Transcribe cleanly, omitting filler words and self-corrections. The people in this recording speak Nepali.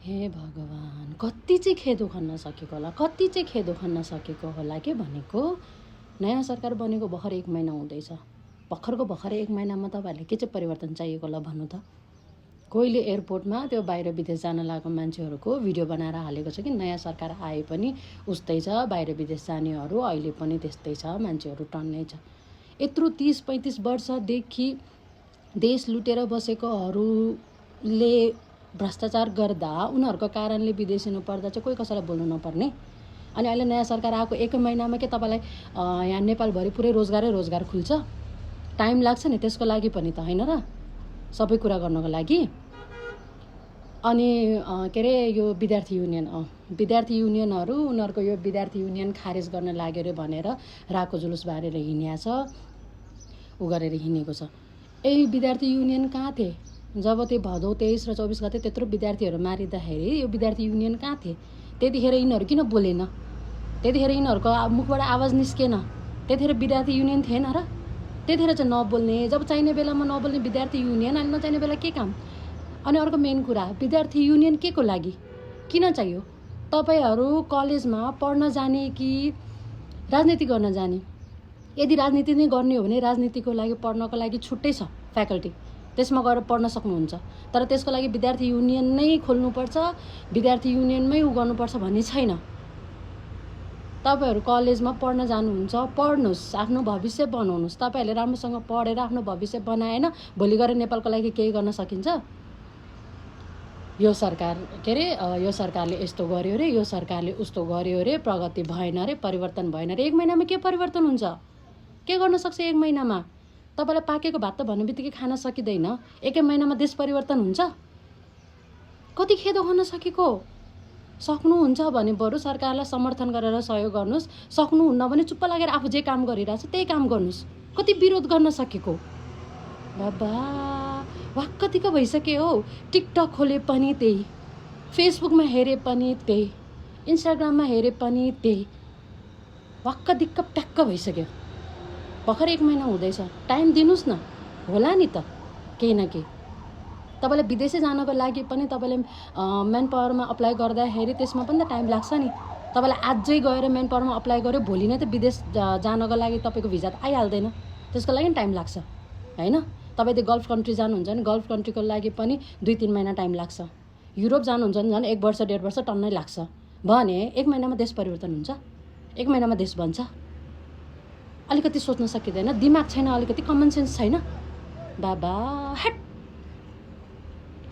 हे भगवान्, कति चाहिँ खेदो खन्न सकेको होला, कति चाहिँ खेदो खन्न सकेको होला के भनेको। नयाँ सरकार बनेको भर्खर 1 महिना हुँदैछ। भर्खरको भर्खर 1 महिनामा तपाईँहरूले के चाहिँ परिवर्तन चाहिएको होला भन्नु त। कोहीले एयरपोर्टमा त्यो बाहिर विदेश जान लागेको मान्छेहरूको भिडियो बनाएर हालेको छ कि नयाँ सरकार आए पनि उस्तै छ, बाहिर विदेश जानेहरू अहिले पनि त्यस्तै छ, मान्छेहरू टन्नै छ। यत्रो 30-35 वर्षदेखि देश लुटेर बसेकोहरूले भ्रष्टाचार गर्दा उनीहरूको कारणले विदेशिनु पर्दा चाहिँ कोही कसैलाई बोल्नु नपर्ने। अनि अहिले नयाँ सरकार आएको 1 महिनामा के तपाईँलाई यहाँ नेपालभरि पुरै रोजगार खुल्छ? टाइम लाग्छ नि त्यसको लागि पनि त, होइन र? सबै कुरा गर्नको लागि। अनि के अरे यो विद्यार्थी युनियनहरू उनीहरूको यो विद्यार्थी युनियन खारेज गर्न लाग्यो अरे भनेर राको जुलुस बारेर हिँड्या छ, उ गरेर हिँडेको छ। यही विद्यार्थी युनियन कहाँ थिए जब त्यो भदौ 23 र 24 गते त्यत्रो विद्यार्थीहरू मारिँदाखेरि? यो विद्यार्थी युनियन कहाँ थिए त्यतिखेर? यिनीहरू किन बोलेन? त्यतिखेर यिनीहरूको मुखबाट आवाज निस्केन? त्यतिखेर विद्यार्थी युनियन थिएन र? त्यतिखेर चाहिँ नबोल्ने, जब चाहिने बेलामा नबोल्ने विद्यार्थी युनियन, अनि नचाहिने बेला के काम? अनि अर्को मेन कुरा, विद्यार्थी युनियन के को लागि, किन चाहियो? तपाईँहरू कलेजमा पढ्न जाने कि राजनीति गर्न जाने? यदि राजनीति नै गर्ने हो भने राजनीतिको लागि पढ्नको लागि छुट्टै छ फ्याकल्टी, त्यसमा गएर पढ्न सक्नुहुन्छ। तर त्यसको लागि विद्यार्थी युनियन नै खोल्नुपर्छ, विद्यार्थी युनियनमै उ गर्नुपर्छ भन्ने छैन। तपाईँहरू कलेजमा पढ्न जानुहुन्छ, पढ्नुहोस्, आफ्नो भविष्य बनाउनुहोस्। तपाईँहरूले राम्रोसँग पढेर आफ्नो भविष्य बनाएन भोलि गएर नेपालको लागि केही गर्न सकिन्छ? यो सरकार के अरे यो सरकारले यस्तो गर्यो रे, यो सरकारले उस्तो गर्यो रे, प्रगति भएन रे, परिवर्तन भएन रे। 1 महिनामा के परिवर्तन हुन्छ? के गर्न सक्छ 1 महिनामा? तपाईँलाई पाकेको भात त भन्ने बित्तिकै खान सकिँदैन। 1 महिनामा देश परिवर्तन हुन्छ? कति खेदो गर्न सकेको? सक्नुहुन्छ भने बरु सरकारलाई समर्थन गरेर सहयोग गर्नुहोस्, सक्नुहुन्न भने चुप्प लागेर आफू जे काम गरिरहेछ त्यही काम गर्नुहोस्। कति विरोध गर्न सकेको? बाबा वाक्कतिको भइसक्यो हौ। टिकटक खोले पनि त्यही, फेसबुकमा हेरे पनि त्यही, इन्स्टाग्राममा हेरे पनि त्यही, वाक्क दिक्क प्याक्क भइसक्यो। भर्खर 1 महिना हुँदैछ, टाइम दिनुहोस् न, होला नि त केही न केही। तपाईँलाई विदेशै जानको लागि पनि तपाईँले म्यान पावरमा अप्लाई गर्दाखेरि त्यसमा पनि त टाइम लाग्छ नि। तपाईँलाई आजै गएर म्यान पावरमा अप्लाई गर्यो, भोलि नै त विदेश जानको लागि तपाईँको भिजा त आइहाल्दैन, त्यसको लागि टाइम लाग्छ, होइन? तपाईँ त गल्फ कन्ट्री जानुहुन्छ भने गल्फ कन्ट्रीको लागि पनि 2-3 महिना टाइम लाग्छ। युरोप जानुहुन्छ भने झन् 1 वर्ष 1.5 वर्ष टन्नै लाग्छ। भने 1 महिनामा देश परिवर्तन हुन्छ? 1 महिनामा देश बन्छ? अलिकति सोच्न सकिँदैन? दिमाग छैन? अलिकति कमन सेन्स छैन? बाबा हट।